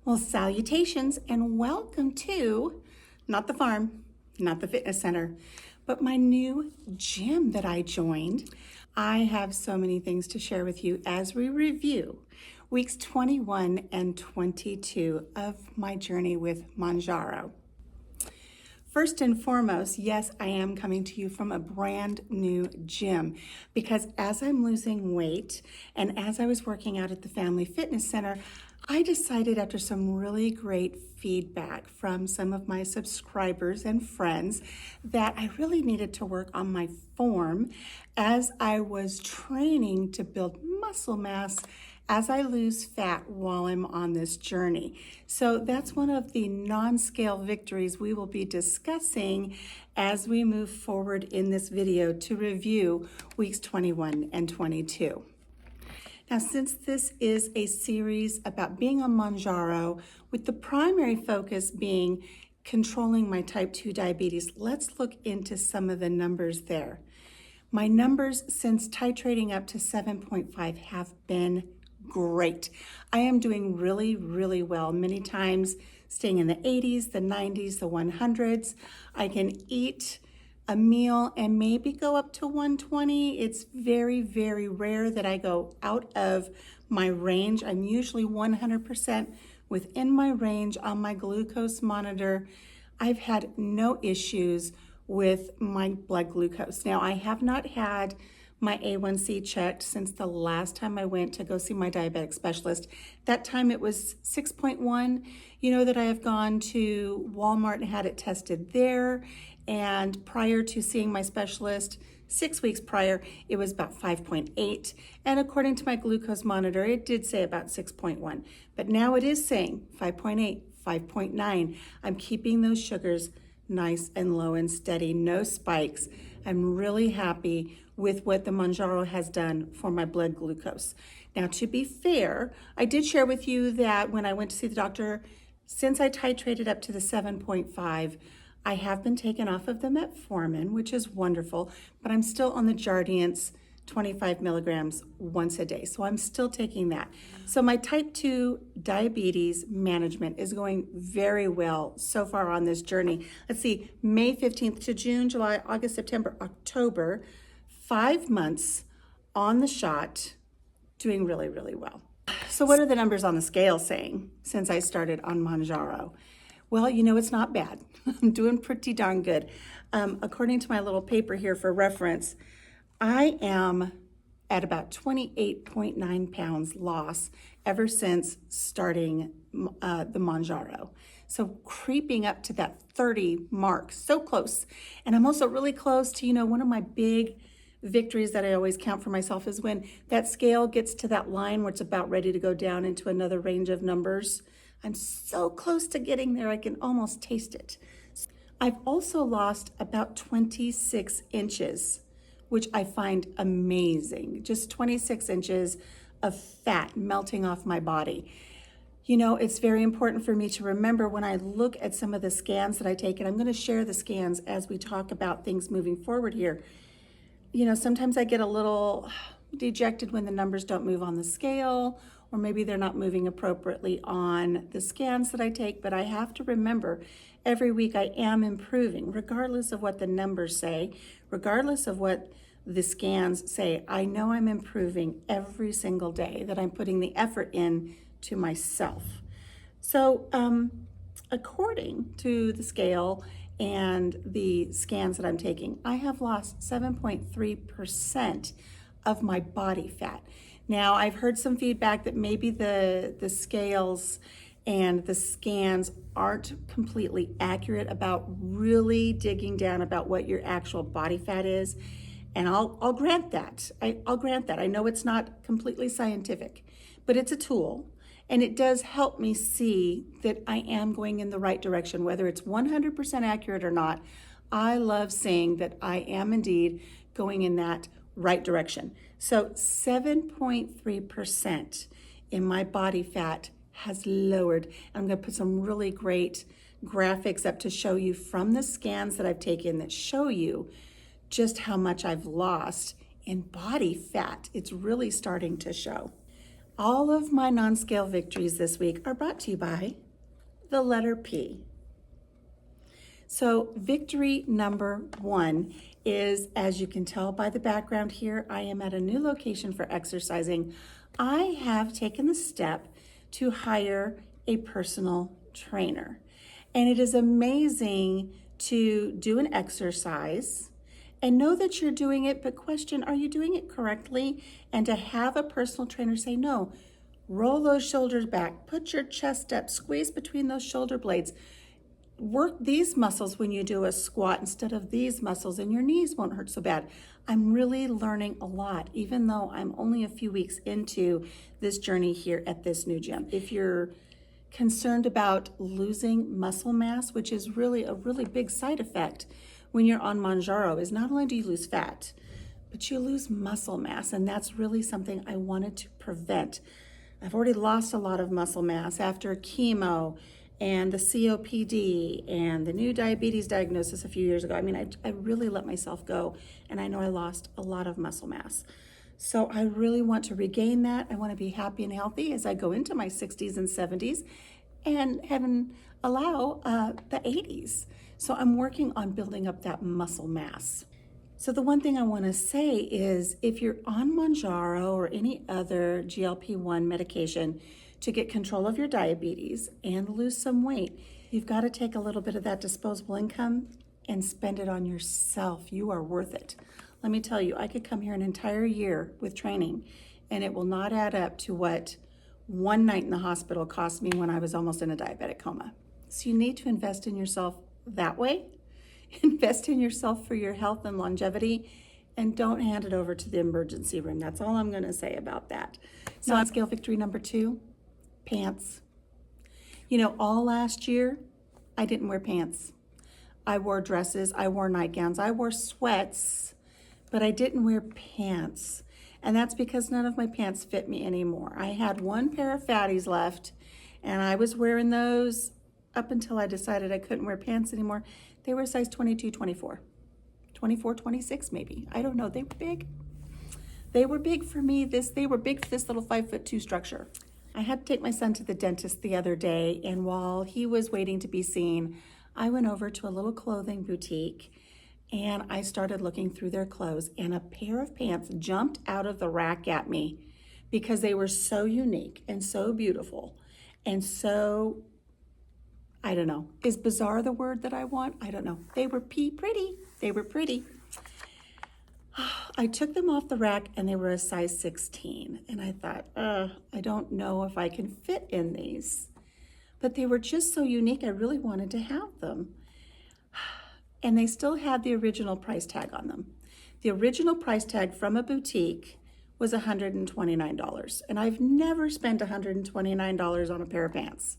Well, salutations and welcome to not the farm, not the fitness center, but my new gym that I joined. I have so many things to share with you as we review weeks 21 and 22 of my journey with Mounjaro. First and foremost, yes, I am coming to you from a brand new gym because as I'm losing weight and as I was working out at the Family Fitness Center, I decided after some really great feedback from some of my subscribers and friends that I really needed to work on my form as I was training to build muscle mass as I lose fat while I'm on this journey. So that's one of the non-scale victories we will be discussing as we move forward in this video to review weeks 21 and 22. Now, since this is a series about being on Mounjaro, with the primary focus being controlling my type 2 diabetes, let's look into some of the numbers there. My numbers since titrating up to 7.5 have been great. I am doing really, really well. Many times staying in the 80s, the 90s, the 100s. I can eat a meal and maybe go up to 120. It's very, very rare that I go out of my range. I'm usually 100% within my range on my glucose monitor. I've had no issues with my blood glucose. Now, I have not had my A1C checked since the last time I went to go see my diabetic specialist. That time it was 6.1. You know that I have gone to Walmart and had it tested there. And prior to seeing my specialist, 6 weeks prior, it was about 5.8. And according to my glucose monitor, it did say about 6.1. But now it is saying 5.8, 5.9. I'm keeping those sugars nice and low and steady, no spikes. I'm really happy with what the Mounjaro has done for my blood glucose. Now, to be fair, I did share with you that when I went to see the doctor, since I titrated up to the 7.5, I have been taken off of the metformin, which is wonderful, but I'm still on the Jardiance 25 milligrams once a day. So I'm still taking that. So my type 2 diabetes management is going very well so far on this journey. Let's see, May 15th to June, July, August, September, October, 5 months on the shot, doing really, really well. So what are the numbers on the scale saying since I started on Mounjaro? Well, you know, it's not bad. I'm doing pretty darn good. According to my little paper here for reference, I am at about 28.9 pounds loss ever since starting the Mounjaro. So creeping up to that 30 mark, so close. And I'm also really close to, one of my big victories that I always count for myself is when that scale gets to that line where it's about ready to go down into another range of numbers. I'm so close to getting there, I can almost taste it. I've also lost about 26 inches, which I find amazing. Just 26 inches of fat melting off my body. It's very important for me to remember when I look at some of the scans that I take, and I'm going to share the scans as we talk about things moving forward here. Sometimes I get a little dejected when the numbers don't move on the scale, or maybe they're not moving appropriately on the scans that I take, but I have to remember every week I am improving, regardless of what the numbers say, regardless of what the scans say. I know I'm improving every single day, that I'm putting the effort in to myself. So according to the scale and the scans that I'm taking, I have lost 7.3% of my body fat. Now, I've heard some feedback that maybe the scales and the scans aren't completely accurate about really digging down about what your actual body fat is. And I'll grant that. I'll grant that. I know it's not completely scientific, but it's a tool. And it does help me see that I am going in the right direction, whether it's 100% accurate or not. I love seeing that I am indeed going in that right direction. So 7.3% in my body fat has lowered. I'm going to put some really great graphics up to show you from the scans that I've taken that show you just how much I've lost in body fat. It's really starting to show. All of my non-scale victories this week are brought to you by the letter P. So victory number 1 is, as you can tell by the background here, I am at a new location for exercising. I have taken the step to hire a personal trainer. And it is amazing to do an exercise and know that you're doing it, but question, are you doing it correctly? And to have a personal trainer say, no, roll those shoulders back, put your chest up, squeeze between those shoulder blades, work these muscles when you do a squat instead of these muscles, and your knees won't hurt so bad. I'm really learning a lot, even though I'm only a few weeks into this journey here at this new gym. If you're concerned about losing muscle mass, which is really a really big side effect when you're on Mounjaro, is not only do you lose fat, but you lose muscle mass, and that's really something I wanted to prevent. I've already lost a lot of muscle mass after chemo and the COPD and the new diabetes diagnosis a few years ago. I mean, I really let myself go, and I know I lost a lot of muscle mass. So I really want to regain that. I want to be happy and healthy as I go into my 60s and 70s and heaven allow the 80s. So I'm working on building up that muscle mass. So the one thing I want to say is if you're on Mounjaro or any other GLP-1 medication to get control of your diabetes and lose some weight, you've got to take a little bit of that disposable income and spend it on yourself. You are worth it. Let me tell you, I could come here an entire year with training and it will not add up to what one night in the hospital cost me when I was almost in a diabetic coma. So you need to invest in yourself that way. Invest in yourself for your health and longevity, and don't hand it over to the emergency room. That's all I'm going to say about that. So on scale victory number 2, pants. You know, all last year, I didn't wear pants. I wore dresses, I wore nightgowns, I wore sweats, but I didn't wear pants. And that's because none of my pants fit me anymore. I had one pair of fatties left, and I was wearing those up until I decided I couldn't wear pants anymore. They were size 22, 24, 24, 26 maybe. I don't know, they were big. They were big for me. They were big for this little 5'2" structure. I had to take my son to the dentist the other day, and while he was waiting to be seen, I went over to a little clothing boutique and I started looking through their clothes, and a pair of pants jumped out of the rack at me because they were so unique and so beautiful and so, I don't know, is bizarre the word that I want? I don't know. They were pretty. They were pretty. I took them off the rack and they were a size 16. And I thought, I don't know if I can fit in these. But they were just so unique, I really wanted to have them. And they still had the original price tag on them. The original price tag from a boutique was $129. And I've never spent $129 on a pair of pants.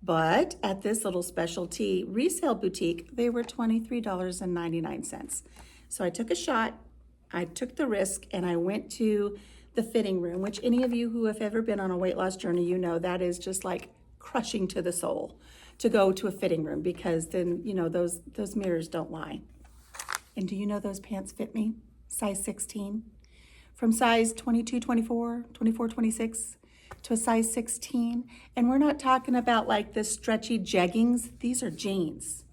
But at this little specialty resale boutique, they were $23.99. So I took a shot, I took the risk, and I went to the fitting room, which any of you who have ever been on a weight loss journey, you know that is just like crushing to the soul to go to a fitting room, because then, you know, those mirrors don't lie. And do you know those pants fit me? Size 16. From size 22, 24, 24, 26 to a size 16. And we're not talking about like the stretchy jeggings. These are jeans.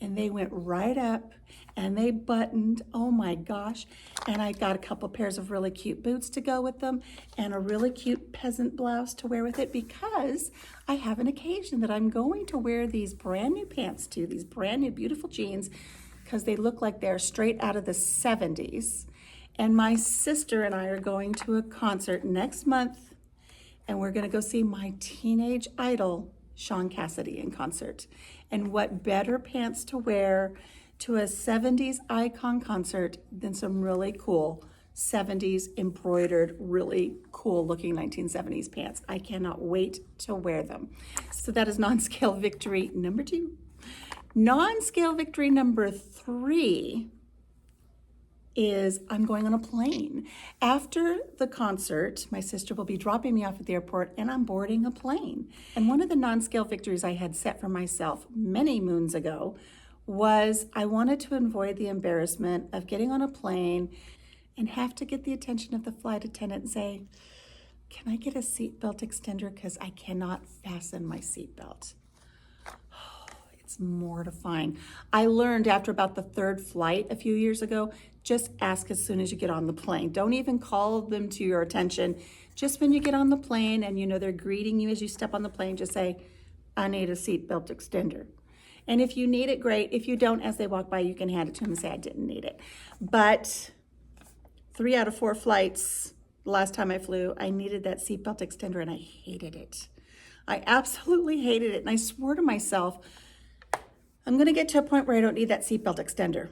And they went right up and they buttoned, oh my gosh. And I got a couple pairs of really cute boots to go with them and a really cute peasant blouse to wear with it, because I have an occasion that I'm going to wear these brand new pants to, these brand new beautiful jeans, because they look like they're straight out of the 70s. And my sister and I are going to a concert next month, and we're going to go see my teenage idol, Sean Cassidy, in concert. And what better pants to wear to a 70s icon concert than some really cool 70s embroidered, really cool looking 1970s pants. I cannot wait to wear them. So that is non-scale victory number 2. Non-scale victory number 3 is I'm going on a plane. After the concert, my sister will be dropping me off at the airport and I'm boarding a plane. And one of the non-scale victories I had set for myself many moons ago was I wanted to avoid the embarrassment of getting on a plane and have to get the attention of the flight attendant and say, can I get a seatbelt extender? Because I cannot fasten my seatbelt. It's mortifying. I learned after about the third flight a few years ago, just ask as soon as you get on the plane. Don't even call them to your attention. Just when you get on the plane and you know they're greeting you as you step on the plane, just say, I need a seatbelt extender. And if you need it, great. If you don't, as they walk by, you can hand it to them and say, I didn't need it. But 3 out of 4 flights, the last time I flew, I needed that seatbelt extender and I hated it. I absolutely hated it. And I swore to myself, I'm going to get to a point where I don't need that seatbelt extender.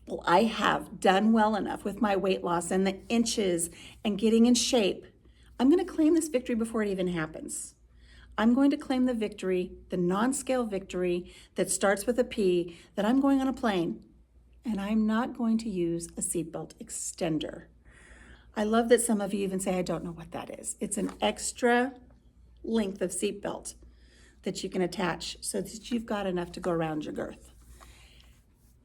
Well, I have done well enough with my weight loss and the inches and getting in shape. I'm going to claim this victory before it even happens. I'm going to claim the victory, the non-scale victory that starts with a P, that I'm going on a plane and I'm not going to use a seatbelt extender. I love that some of you even say, I don't know what that is. It's an extra length of seatbelt that you can attach so that you've got enough to go around your girth.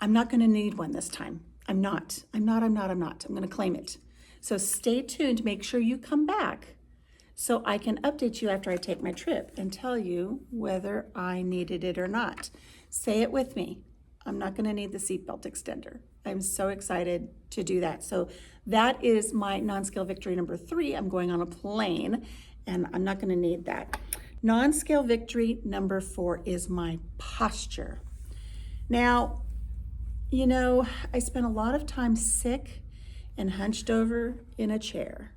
I'm not going to need one this time. I'm not. I'm going to claim it. So stay tuned. Make sure you come back so I can update you after I take my trip and tell you whether I needed it or not. Say it with me. I'm not going to need the seatbelt extender. I'm so excited to do that. So that is my non-scale victory number 3. I'm going on a plane and I'm not going to need that. Non-scale victory number 4 is my posture. Now, you know, I spent a lot of time sick and hunched over in a chair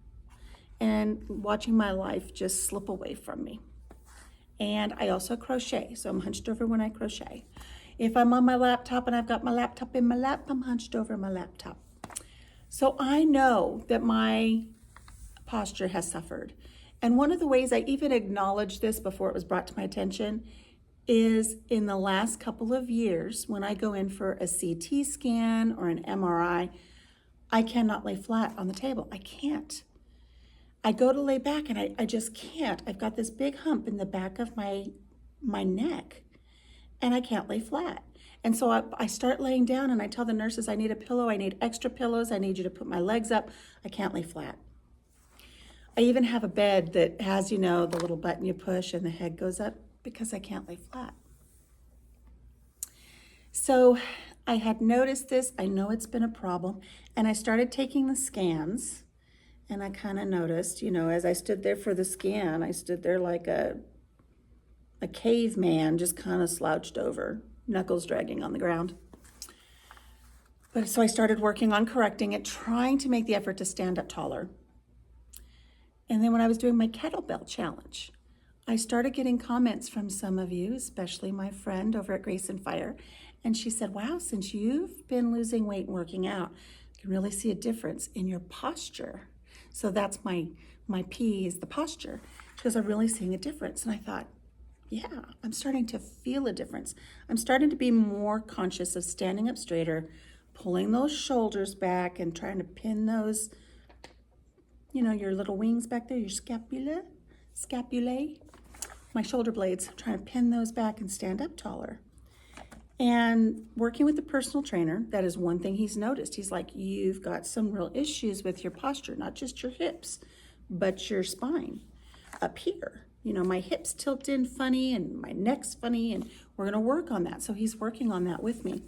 and watching my life just slip away from me. And I also crochet, so I'm hunched over when I crochet. If I'm on my laptop and I've got my laptop in my lap, I'm hunched over my laptop. So I know that my posture has suffered. And one of the ways I even acknowledged this before it was brought to my attention is in the last couple of years, when I go in for a CT scan or an MRI, I cannot lay flat on the table. I can't. I go to lay back and I just can't. I've got this big hump in the back of my neck and I can't lay flat. And so I start laying down and I tell the nurses I need a pillow, I need extra pillows, I need you to put my legs up. I can't lay flat. I even have a bed that has, you know, the little button you push and the head goes up because I can't lay flat. So I had noticed this. I know it's been a problem. And I started taking the scans and I kind of noticed, you know, as I stood there for the scan, I stood there like a caveman, just kind of slouched over, knuckles dragging on the ground. But so I started working on correcting it, trying to make the effort to stand up taller. And then when I was doing my kettlebell challenge, I started getting comments from some of you, especially my friend over at Grace and Fire. And she said, wow, since you've been losing weight and working out, you can really see a difference in your posture. So that's my P is the posture, because I'm really seeing a difference. And I thought, yeah, I'm starting to feel a difference. I'm starting to be more conscious of standing up straighter, pulling those shoulders back and trying to pin those, you know, your little wings back there, your scapulae, my shoulder blades, trying to pin those back and stand up taller. And working with the personal trainer, that is one thing he's noticed. He's like, you've got some real issues with your posture, not just your hips, but your spine up here. You know, my hips tilt in funny and my neck's funny, and we're going to work on that. So he's working on that with me.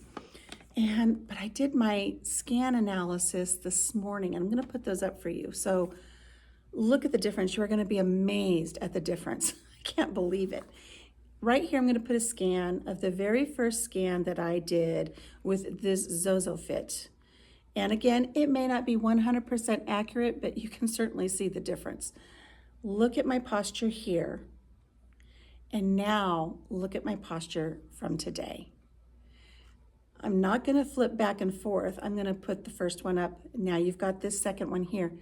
But I did my scan analysis this morning, and I'm going to put those up for you. So look at the difference. You are going to be amazed at the difference. I can't believe it. Right here, I'm going to put a scan of the very first scan that I did with this ZozoFit. And again, it may not be 100% accurate, but you can certainly see the difference. Look at my posture here. And now look at my posture from today. I'm not going to flip back and forth. I'm going to put the first one up. Now you've got this second one here.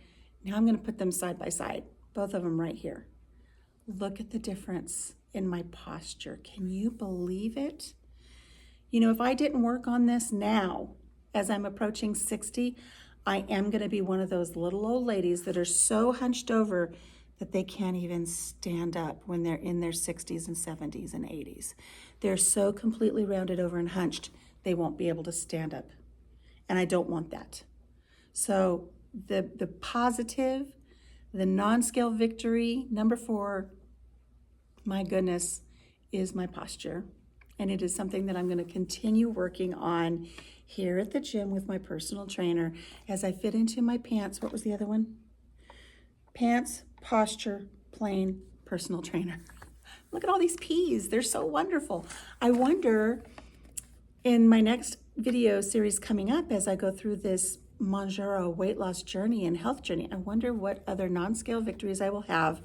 Now I'm going to put them side by side, both of them right here. Look at the difference in my posture. Can you believe it? You know, if I didn't work on this now, as I'm approaching 60, I am going to be one of those little old ladies that are so hunched over that they can't even stand up when they're in their 60s and 70s and 80s. They're so completely rounded over and hunched, they won't be able to stand up. And I don't want that. So the positive, The non-scale victory, number 4, my goodness, is my posture. And it is something that I'm going to continue working on here at the gym with my personal trainer as I fit into my pants. What was the other one? Pants, posture, plain, personal trainer. Look at all these P's. They're so wonderful. I wonder in my next video series coming up as I go through this Mounjaro weight loss journey and health journey, I wonder what other non-scale victories I will have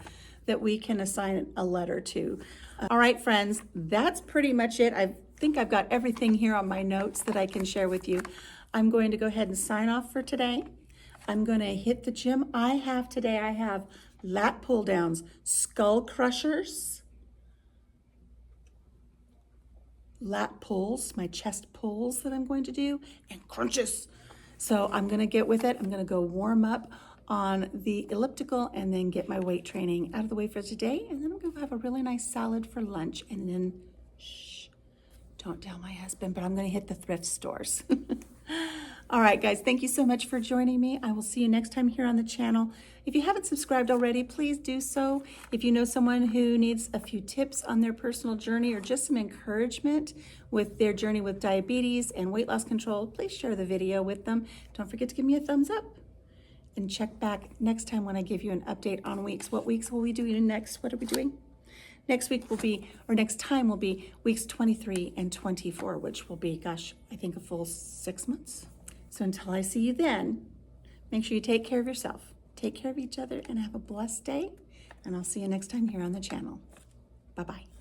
that we can assign a letter to. All right, friends, that's pretty much it. I think I've got everything here on my notes that I can share with you. I'm going to go ahead and sign off for today. I'm going to hit the gym. I have lat pull downs, skull crushers, lat pulls, my chest pulls that I'm going to do, and crunches. So I'm going to get with it. I'm going to go warm up on the elliptical and then get my weight training out of the way for today. And then I'm going to have a really nice salad for lunch. And then, shh, don't tell my husband, but I'm going to hit the thrift stores. All right, guys, thank you so much for joining me. I will see you next time here on the channel. If you haven't subscribed already, please do so. If you know someone who needs a few tips on their personal journey or just some encouragement with their journey with diabetes and weight loss control, please share the video with them. Don't forget to give me a thumbs up. And check back next time when I give you an update on weeks. What weeks will we do next? What are we doing? Next week will be, or next time will be weeks 23 and 24, which will be, gosh, I think a full 6 months. So until I see you then, make sure you take care of yourself, take care of each other, and have a blessed day. And I'll see you next time here on the channel. Bye-bye.